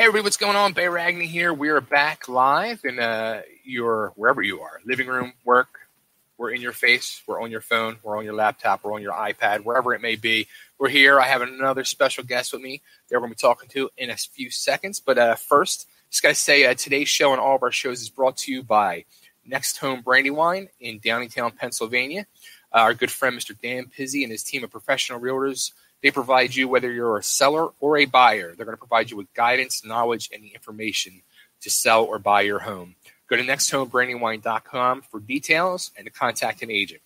Hey everybody, what's going on? Ragni here. We are back live in your wherever you are, living room, work. We're in your face. We're on your phone. We're on your laptop. We're on your iPad, wherever it may be. We're here. I have another special guest with me that we're going to be talking to in a few seconds. But first, just got to say today's show and all of our shows is brought to you by Next Home Brandywine in Downingtown, Pennsylvania. Our good friend, Mr. Dan Pizzi, and his team of professional realtors. They provide you, whether you're a seller or a buyer, they're going to provide you with guidance, knowledge, and the information to sell or buy your home. Go to nexthomebrandywine.com for details and to contact an agent.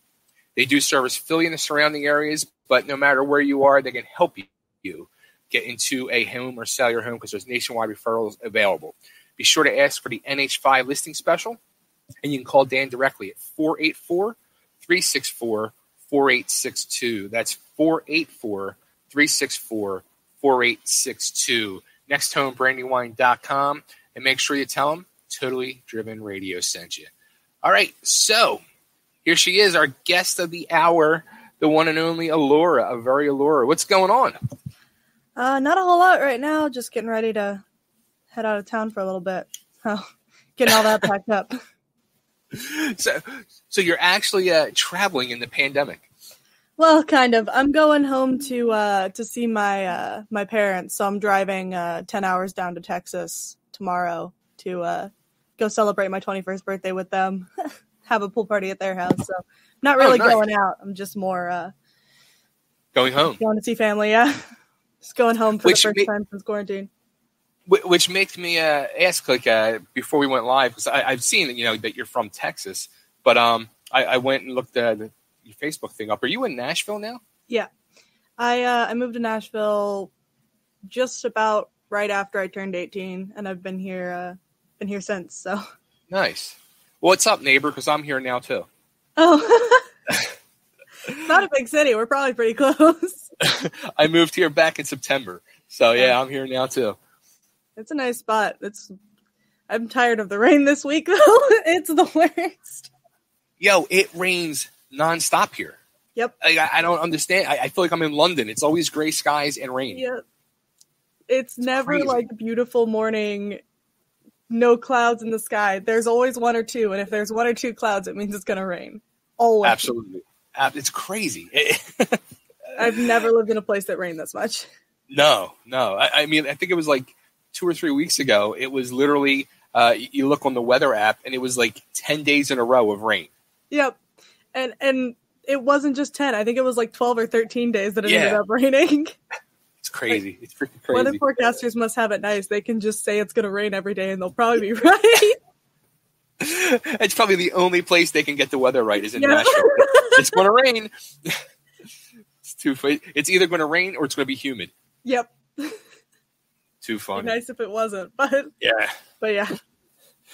They do service Philly and the surrounding areas, but no matter where you are, they can help you get into a home or sell your home because there's nationwide referrals available. Be sure to ask for the NH5 listing special, and you can call Dan directly at 484-364-4862. That's 484-364-4862. NextHomeBrandywine.com, and make sure you tell them Totally Driven Radio sent you. All right, so here she is, our guest of the hour, the one and only Alora, a very Alora. What's going on? Not a whole lot right now. Just getting ready to head out of town for a little bit. Getting all that packed up. So you're actually traveling in the pandemic. Well, kind of. I'm going home to see my parents. So I'm driving 10 hours down to Texas tomorrow to go celebrate my 21st birthday with them. Have a pool party at their house. So I'm not really going out. I'm just more going home. Going to see family, yeah. Just going home for the first time since quarantine. Which makes me ask, before we went live, because I've seen that you're from Texas, but I went and looked at your Facebook thing up. Are you in Nashville now? Yeah, I moved to Nashville just about right after I turned 18, and I've been here since. So nice. Well, what's up, neighbor? Because I'm here now too. Oh, not a big city. We're probably pretty close. I moved here back in September, so yeah, I'm here now too. It's a nice spot. I'm tired of the rain this week, though. It's the worst. Yo, it rains nonstop here. Yep. I don't understand. I feel like I'm in London. It's always gray skies and rain. Yep. It's never crazy. Like a beautiful morning, no clouds in the sky. There's always one or two, and if there's one or two clouds, it means it's going to rain. Always. Absolutely. It's crazy. I've never lived in a place that rained this much. No. I mean, I think it was like 2 or 3 weeks ago, it was literally, you look on the weather app, and it was like 10 days in a row of rain. Yep. And it wasn't just 10. I think it was like 12 or 13 days that it ended up raining. It's crazy. It's freaking crazy. Weather forecasters must have it nice. They can just say it's going to rain every day, and they'll probably be right. It's probably the only place they can get the weather right is in Nashville. It's going to rain. It's either going to rain or it's going to be humid. Yep. Too funny. It'd be nice if it wasn't, but yeah.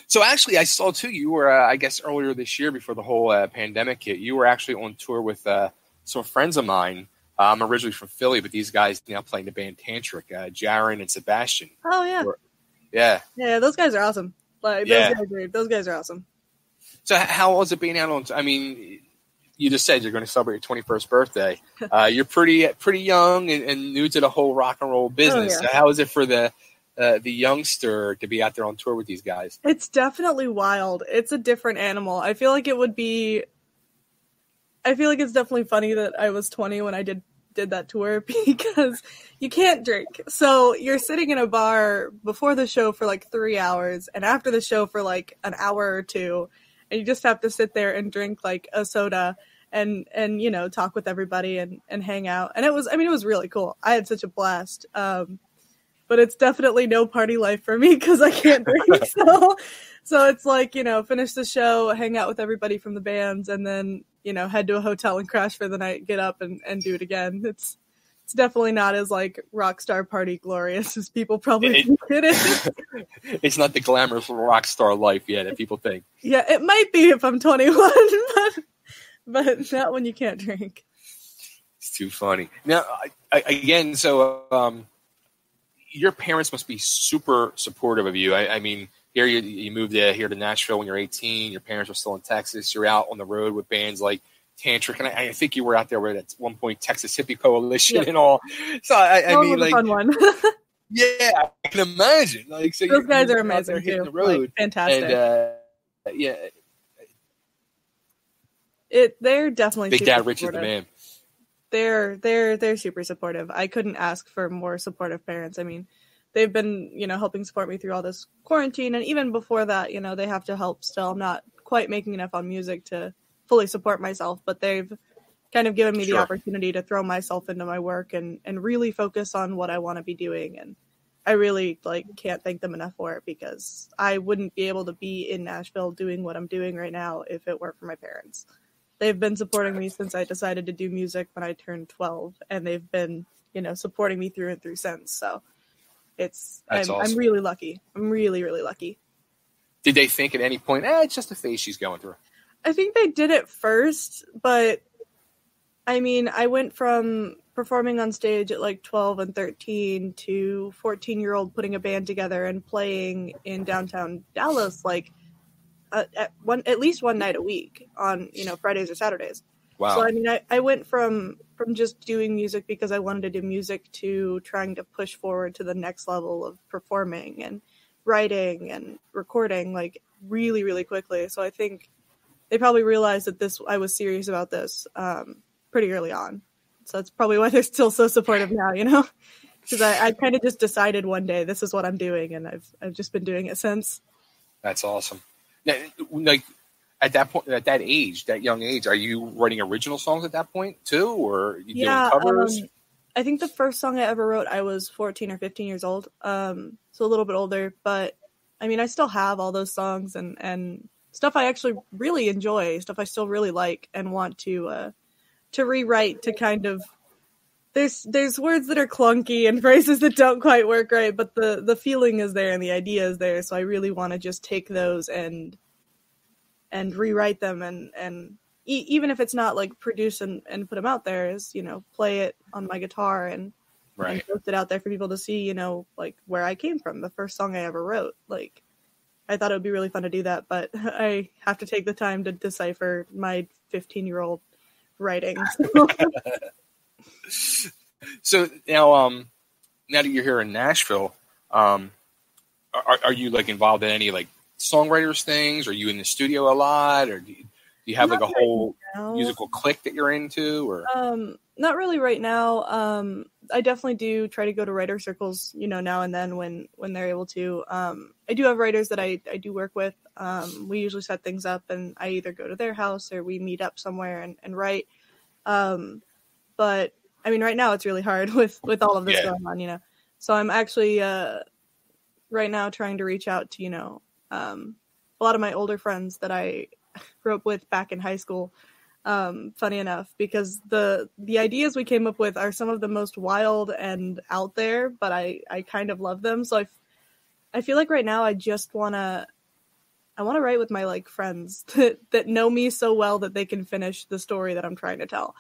So actually, I saw too. You were, I guess, earlier this year before the whole pandemic hit. You were actually on tour with some friends of mine. I'm originally from Philly, but these guys now playing the band Tantric, Jaron and Sebastian. Oh yeah, yeah. Those guys are awesome. Those guys are awesome. So how was it being out on? I mean, you just said you're going to celebrate your 21st birthday. You're pretty young and new to the whole rock and roll business. Oh, yeah. So how is it for the youngster to be out there on tour with these guys? It's definitely wild. It's a different animal. I feel like it's definitely funny that I was 20 when I did that tour because you can't drink. So you're sitting in a bar before the show for like 3 hours and after the show for like an hour or two, and you just have to sit there and drink like a soda and talk with everybody and hang out. And it was really cool. I had such a blast. But it's definitely no party life for me because I can't drink. So it's like, finish the show, hang out with everybody from the bands, and then, head to a hotel and crash for the night, get up and do it again. It's definitely not as like rock star party glorious as people probably think it is. It's not the glamorous rock star life yet that people think. Yeah, it might be if I'm 21, but not when you can't drink. It's too funny. Now, your parents must be super supportive of you. I mean, here you moved here to Nashville when you're 18. Your parents were still in Texas. You're out on the road with bands like Tantric, and I think you were out there with at one point Texas Hippie Coalition and all. So I mean, like, fun one. Yeah, I can imagine. Like, so those guys are out there amazing hitting too. the road, like, fantastic. And yeah, they're definitely Big super Dad Rich is the supportive. man. They're super supportive. I couldn't ask for more supportive parents. I mean, they've been, helping support me through all this quarantine, and even before that, they have to help still. I'm not quite making enough on music to fully support myself, but they've kind of given me the opportunity to throw myself into my work and really focus on what I want to be doing. And I really can't thank them enough for it, because I wouldn't be able to be in Nashville doing what I'm doing right now if it weren't for my parents. They've been supporting me since I decided to do music when I turned 12, and they've been, supporting me through and through since. So awesome. I'm really lucky. I'm really, really lucky. Did they think at any point, it's just a phase she's going through? I think they did at first, but I mean, I went from performing on stage at 12 and 13 to 14-year-old putting a band together and playing in downtown Dallas at least one night a week on Fridays or Saturdays. Wow. So I mean, I went from just doing music because I wanted to do music to trying to push forward to the next level of performing and writing and recording really, really quickly. So I think they probably realized that I was serious about this pretty early on. So that's probably why they're still so supportive now, because I kind of just decided one day this is what I'm doing, and I've just been doing it since. That's awesome. Now, at that point, at that age, that young age, are you writing original songs at that point too, or are you doing covers? I think the first song I ever wrote, I was 14 or 15 years old, so a little bit older. But I mean, I still have all those songs and stuff I actually really enjoy, stuff I still really like and want to rewrite to kind of. There's words that are clunky and phrases that don't quite work right, but the feeling is there and the idea is there. So I really want to just take those and rewrite them and even if it's not produce and put them out there, is play it on my guitar and post it out there for people to see, where I came from. The first song I ever wrote, I thought it would be really fun to do that, but I have to take the time to decipher my 15-year-old writing. So now that you're here in Nashville, are you involved in any songwriters things? Are you in the studio a lot, or do you have a whole musical clique that you're into? Or not really right now. I definitely do try to go to writer circles, now and then when they're able to. I do have writers that I do work with. We usually set things up, and I either go to their house or we meet up somewhere and write. But I mean, right now it's really hard with all of this going on, So I'm actually right now trying to reach out to, a lot of my older friends that I grew up with back in high school. Funny enough, because the ideas we came up with are some of the most wild and out there, but I kind of love them. So I feel like right now I just want to write with my friends that know me so well that they can finish the story that I'm trying to tell.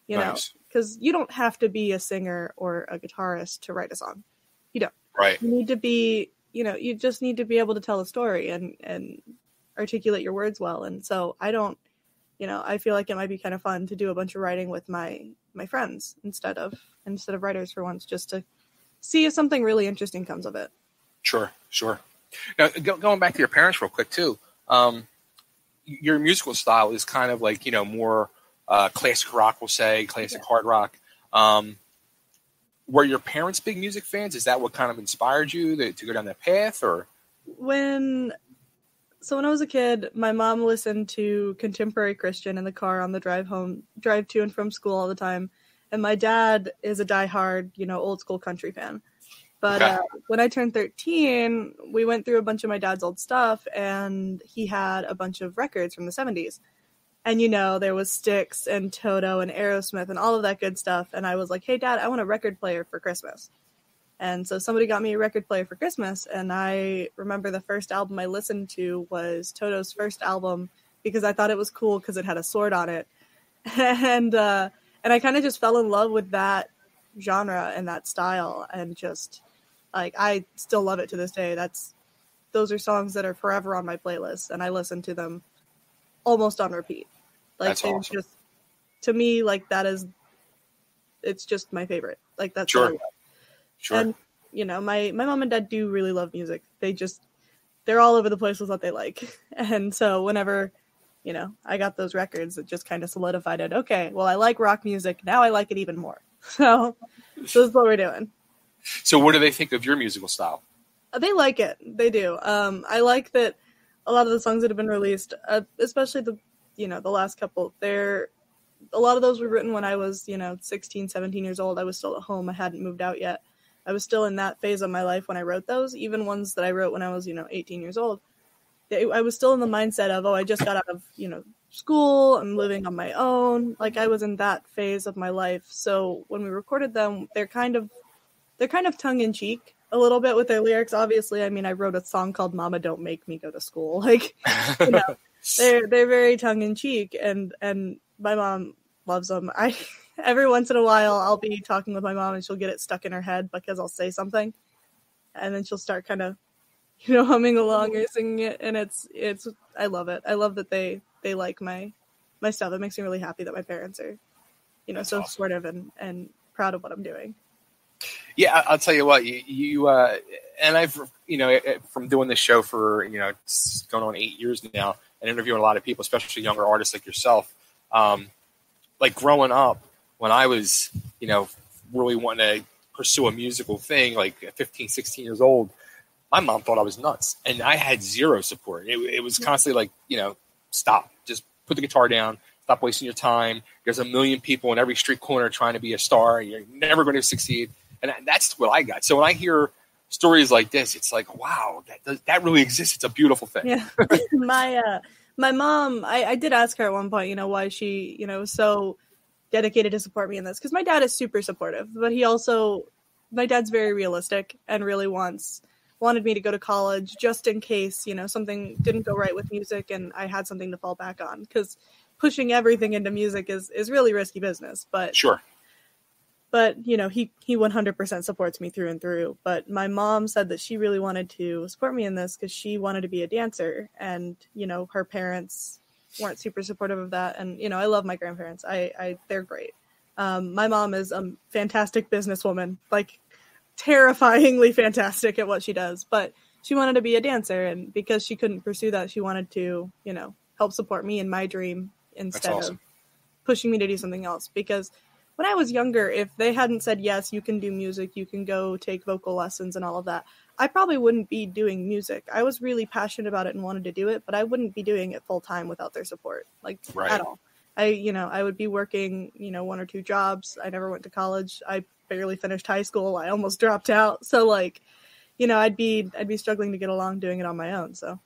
Nice. Because you don't have to be a singer or a guitarist to write a song. You don't. Right. You need to be, you just need to be able to tell a story and articulate your words well. And so I don't, I feel like it might be kind of fun to do a bunch of writing with my friends instead of writers for once, just to see if something really interesting comes of it. Sure. Now, going back to your parents real quick too, your musical style is kind of more classic rock, we'll say, classic hard rock. Were your parents big music fans? Is that what kind of inspired you to go down that path? Or when I was a kid, my mom listened to contemporary Christian in the car on the drive to and from school all the time. And my dad is a diehard, old school country fan. But when I turned 13, we went through a bunch of my dad's old stuff, and he had a bunch of records from the 70s. And, there was Styx and Toto and Aerosmith and all of that good stuff. And I was like, hey, Dad, I want a record player for Christmas. And so somebody got me a record player for Christmas. And I remember the first album I listened to was Toto's first album, because I thought it was cool because it had a sword on it. And I kind of just fell in love with that genre and that style. And just, I still love it to this day. Those are songs that are forever on my playlist. And I listen to them almost on repeat. That's awesome. Just, to me, it's just my favorite. That's sure. what I love. Sure. And you know, my mom and dad do really love music. They're all over the place with what they like. And so whenever, you know, I got those records, it just kind of solidified it. Okay, well, I like rock music. Now I like it even more. So this is what we're doing. So what do they think of your musical style? They like it. They do. I like that a lot of the songs that have been released, especially the last couple, a lot of those were written when I was, 16, 17 years old. I was still at home. I hadn't moved out yet. I was still in that phase of my life when I wrote those, even ones that I wrote when I was, 18 years old. I was still in the mindset of, I just got out of, school. I'm living on my own. Like, I was in that phase of my life. So when we recorded them, they're kind of tongue in cheek a little bit with their lyrics. Obviously, I mean, I wrote a song called "Mama, Don't Make Me Go to School." Like, they're very tongue in cheek, and my mom loves them. Every once in a while, I'll be talking with my mom, and she'll get it stuck in her head because I'll say something, and then she'll start kind of, humming along or singing it, and it's. I love it. I love that they like my stuff. It makes me really happy that my parents are, That's so awesome. supportive and proud of what I'm doing. Yeah, I'll tell you what, you and I've, from doing this show for, it's going on 8 years now, and interviewing a lot of people, especially younger artists like yourself. Like growing up, when I was, really wanting to pursue a musical thing, like 15, 16 years old, my mom thought I was nuts, and I had zero support. It was constantly like, stop, just put the guitar down, stop wasting your time. There's a million people in every street corner trying to be a star. You're never going to succeed. And that's what I got. So when I hear stories like this, it's like, wow, that really exists. It's a beautiful thing. Yeah. My mom, I did ask her at one point, why she, was so dedicated to support me in this. Because my dad is super supportive, but my dad's very realistic and really wanted me to go to college just in case, something didn't go right with music and I had something to fall back on. Because pushing everything into music is really risky business. But sure. But, he 100% supports me through and through. But my mom said that she really wanted to support me in this because she wanted to be a dancer. And, her parents weren't super supportive of that. And, I love my grandparents. They're great. My mom is a fantastic businesswoman, like terrifyingly fantastic at what she does. But she wanted to be a dancer. And because she couldn't pursue that, she wanted to, help support me in my dream instead of pushing me to do something else. Because when I was younger, if they hadn't said, yes, you can do music, you can go take vocal lessons and all of that, I probably wouldn't be doing music. I was really passionate about it and wanted to do it, but I wouldn't be doing it full time without their support, at all. I would be working, 1 or 2 jobs. I never went to college. I barely finished high school. I almost dropped out. So I'd be struggling to get along doing it on my own. So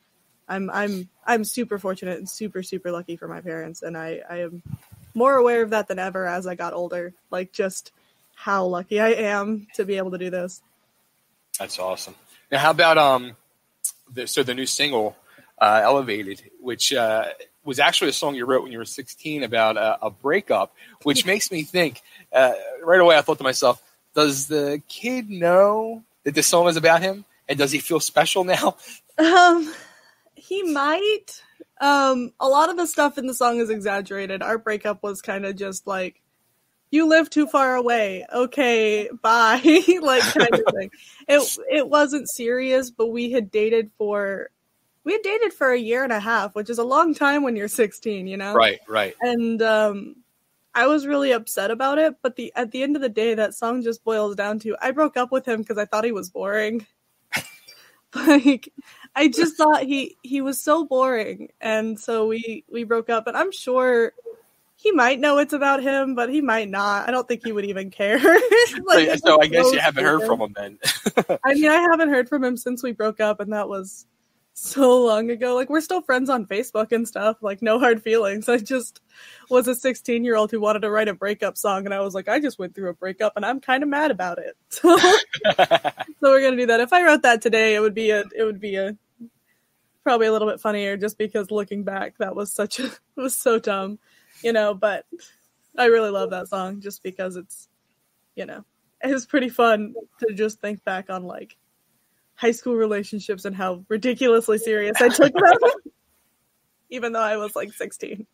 I'm super fortunate and super, super lucky for my parents. And I am more aware of that than ever as I got older, like just how lucky I am to be able to do this. That's awesome. Now, how about the new single, Elevated, which was actually a song you wrote when you were 16 about a breakup, which makes me think, right away I thought to myself, does the kid know that this song is about him? And does he feel special now? He might. A lot of the stuff in the song is exaggerated. Our breakup was kind of just like, you live too far away. Okay, bye. Like kind of thing. It wasn't serious, but we had dated for a year and a half, which is a long time when you're 16, Right. And I was really upset about it, but at the end of the day, that song just boils down to, I broke up with him because I thought he was boring. Like, I just thought he was so boring, and so we broke up. And I'm sure he might know it's about him, but he might not. I don't think he would even care. So I guess you haven't heard from him then. I mean, I haven't heard from him since we broke up, and that was so long ago. Like, we're still friends on Facebook and stuff. Like, no hard feelings. I just was a 16-year-old who wanted to write a breakup song, and I was like, I just went through a breakup, and I'm kind of mad about it. So we're gonna do that. If I wrote that today, it would be probably a little bit funnier, just because looking back, that was it was so dumb, But I really love that song just because it's, it's pretty fun to just think back on like high school relationships and how ridiculously serious I took them, even though I was like 16.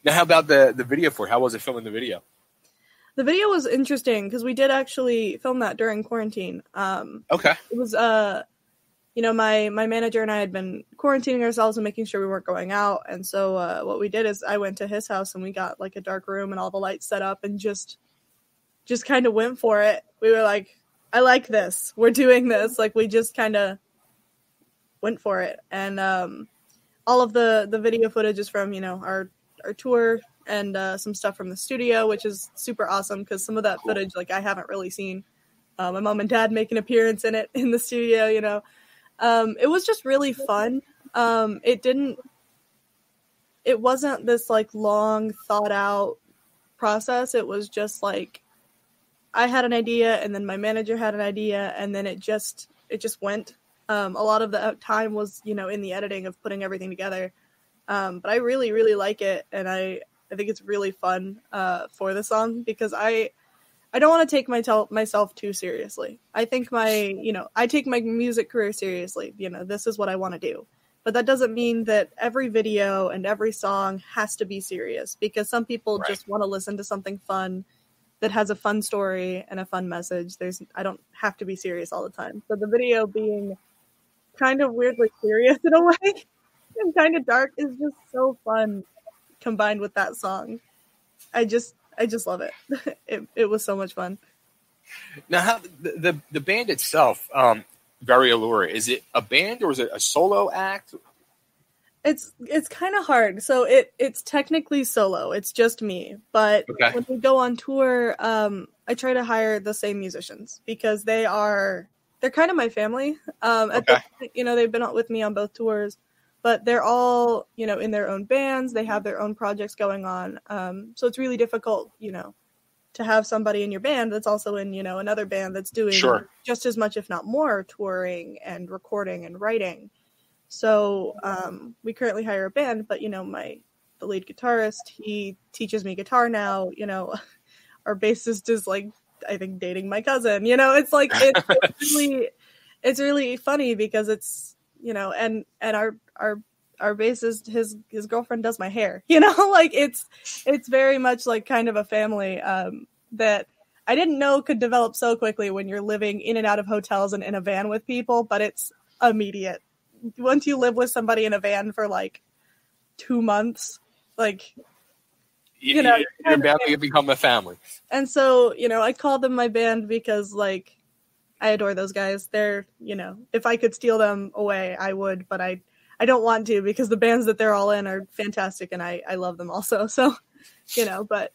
Now, how about the video for it? How was it filming the video? The video was interesting because we did actually film that during quarantine. Okay. It was, my manager and I had been quarantining ourselves and making sure we weren't going out. And so what we did is I went to his house and we got like a dark room and all the lights set up and just kind of went for it. We were like, I like this. We're doing this. Like, we just kind of went for it. And all of the video footage is from, our tour and some stuff from the studio, which is super awesome because some of that footage, like, I haven't really seen. My mom and dad make an appearance in it in the studio, It was just really fun. It wasn't this, like, long, thought-out process. It was just, like, I had an idea, and then my manager had an idea, and then it just went. A lot of the time was, in the editing of putting everything together. But I really, really like it, and I think it's really fun for the song because I don't want to take myself too seriously. I think I take my music career seriously. This is what I want to do. But that doesn't mean that every video and every song has to be serious because some people just want to listen to something fun that has a fun story and a fun message. I don't have to be serious all the time. So the video being kind of weirdly serious in a way and kind of dark is just so fun combined with that song. I just love it. It was so much fun. Now, how the band itself, very Alora, is it a band or is it a solo act? It's kind of hard. So it's technically solo. It's just me. But when we go on tour, I try to hire the same musicians because they're kind of my family. They've been with me on both tours, but they're all, in their own bands. They have their own projects going on. So it's really difficult, to have somebody in your band that's also in, another band that's doing just as much, if not more, touring and recording and writing. So we currently hire a band, but, the lead guitarist, he teaches me guitar now. Our bassist is like, I think, dating my cousin. It's like it's really funny because it's, and our bassist, his girlfriend does my hair. Like it's very much like kind of a family that I didn't know could develop so quickly when you're living in and out of hotels and in a van with people, but it's immediate. Once you live with somebody in a van for like 2 months, like, you're bound to become a family. And so, I call them my band because, like, I adore those guys. They're, if I could steal them away, I would, but I don't want to because the bands that they're all in are fantastic and I love them also. So, but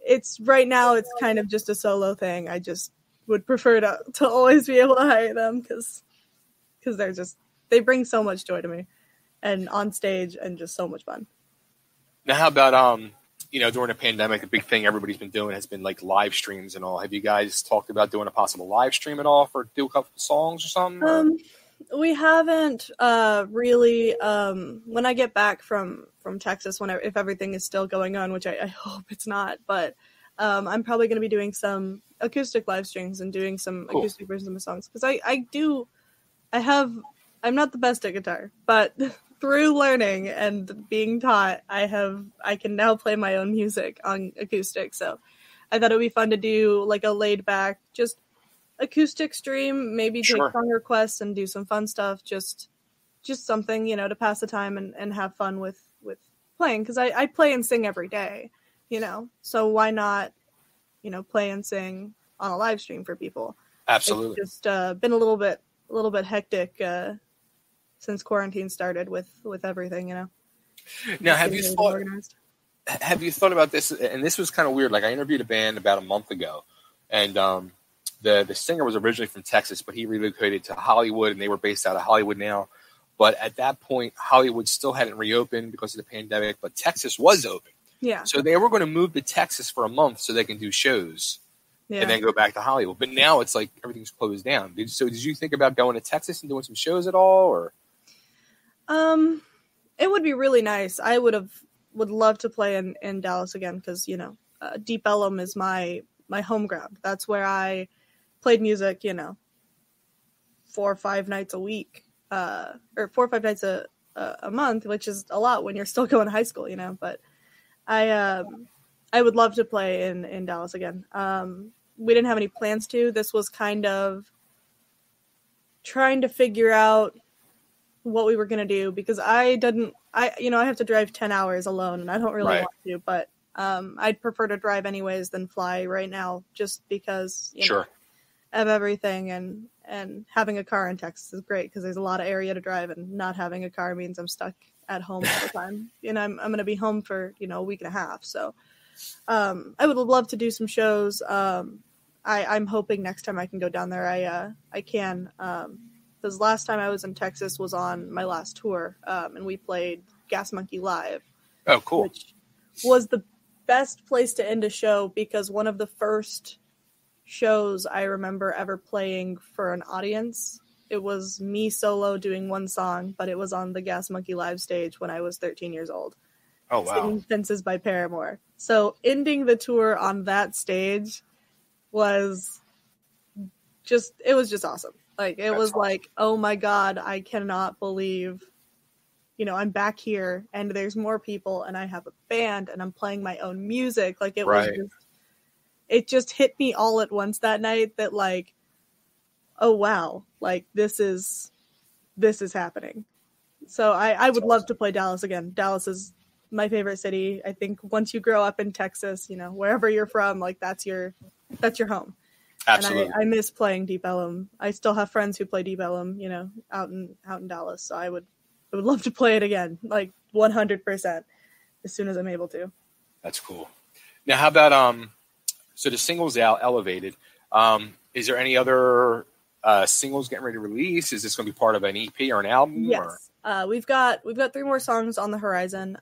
it's right now it's kind of just a solo thing. I just would prefer to always be able to hire them because they bring so much joy to me and on stage and just so much fun. Now, how about, during the pandemic, the big thing everybody's been doing has been like live streams and all. Have you guys talked about doing a possible live stream at all for do a couple of songs or something? We haven't really. When I get back from Texas, if everything is still going on, which I hope it's not, but I'm probably going to be doing some acoustic live streams and doing some acoustic versions of my songs because I'm not the best at guitar, but through learning and being taught, I can now play my own music on acoustic. So I thought it would be fun to do like a laid back, just acoustic stream, maybe take song requests and do some fun stuff. Just something, to pass the time and have fun with playing. Cause I play and sing every day, so why not, play and sing on a live stream for people? Absolutely. It's just been a little bit hectic, since quarantine started with everything, Now, have you thought about this? And this was kind of weird. Like I interviewed a band about a month ago and, the singer was originally from Texas, but he relocated to Hollywood and they were based out of Hollywood now. But at that point, Hollywood still hadn't reopened because of the pandemic, but Texas was open. Yeah. So they were going to move to Texas for a month so they can do shows. Yeah. And then go back to Hollywood. But now it's like everything's closed down. Did you think about going to Texas and doing some shows at all? Or it would be really nice. I would love to play in Dallas again because, Deep Ellum is my home ground. That's where I played music, 4 or 5 nights a week, or 4 or 5 nights a month, which is a lot when you're still going to high school, But I I would love to play in Dallas again. We didn't have any plans to. This was kind of trying to figure out what we were going to do, because I have to drive 10 hours alone, and I don't really want to, but I'd prefer to drive anyways than fly right now, just because you know, of everything, and having a car in Texas is great because there's a lot of area to drive, and not having a car means I'm stuck at home all the time. And I'm going to be home for, a week and a half. So I would love to do some shows. I'm hoping next time I can go down there, I can. Because last time I was in Texas was on my last tour, and we played Gas Monkey Live. Oh, cool. Which was the best place to end a show, because one of the first shows I remember ever playing for an audience, it was me solo doing one song, but it was on the Gas Monkey Live stage when I was 13 years old. Oh, wow. Singing Fences by Paramore. So ending the tour on that stage was just awesome. Like, it was awesome. Like, oh my God, I cannot believe, I'm back here and there's more people and I have a band and I'm playing my own music. Like, it just hit me all at once that night that, like, oh wow, like this is happening. So I would love to play Dallas again. Dallas is my favorite city. I think once you grow up in Texas, wherever you're from, like that's your home. Absolutely. And I miss playing Deep Ellum. I still have friends who play Deep Ellum, out in Dallas. So I would love to play it again, like 100%, as soon as I'm able to. That's cool. Now, how about so the single's out, Elevated. Is there any other singles getting ready to release? Is this going to be part of an EP or an album? Yes. We've got 3 more songs on the horizon.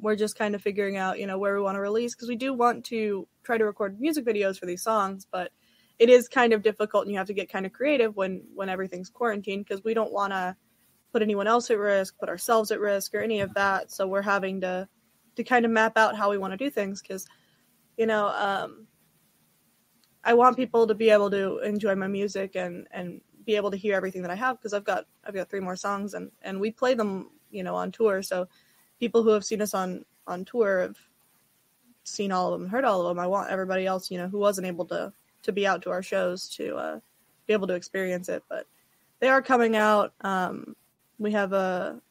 We're just kind of figuring out, where we want to release, because we do want to try to record music videos for these songs, but it is kind of difficult, and you have to get kind of creative when everything's quarantined, because we don't want to put anyone else at risk, put ourselves at risk, or any of that. So we're having to kind of map out how we want to do things, because, I want people to be able to enjoy my music and be able to hear everything that I have, because I've got 3 more songs, and we play them, on tour. So people who have seen us on tour have seen all of them, heard all of them. I want everybody else, who wasn't able to be out to our shows to be able to experience it. But they are coming out. We have a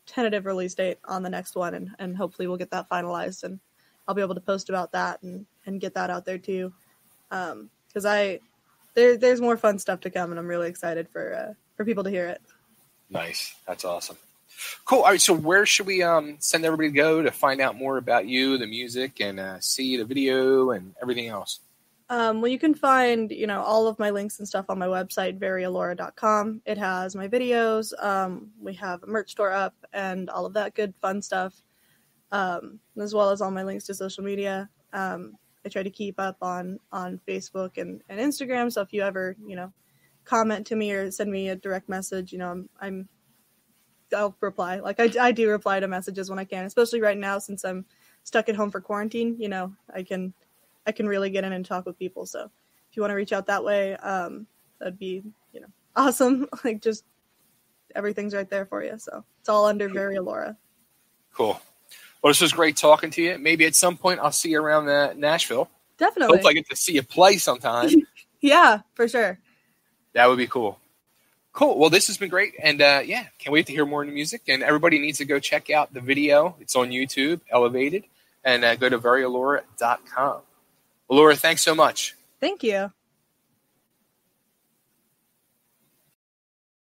tentative release date on the next one, and hopefully we'll get that finalized, and I'll be able to post about that and get that out there too. Because there's more fun stuff to come, and I'm really excited for people to hear it. Nice. That's awesome. Cool. All right. So where should we send everybody to go to find out more about you, the music, and see the video and everything else? Well, you can find, all of my links and stuff on my website, veryalora.com. It has my videos. We have a merch store up and all of that good fun stuff, as well as all my links to social media. I try to keep up on Facebook and Instagram. So if you ever, comment to me or send me a direct message, I'll reply. Like I do reply to messages when I can, especially right now, since I'm stuck at home for quarantine. I can really get in and talk with people. So if you want to reach out that way, that'd be, awesome. Like, just everything's right there for you. So it's all under Very Alora. Cool. Well, this was great talking to you. Maybe at some point I'll see you around Nashville. Definitely. Hopefully I get to see you play sometime. Yeah, for sure. That would be cool. Cool. Well, this has been great. And can't wait to hear more new music. And everybody needs to go check out the video. It's on YouTube, Elevated. And go to veryalora.com. Alora, thanks so much. Thank you.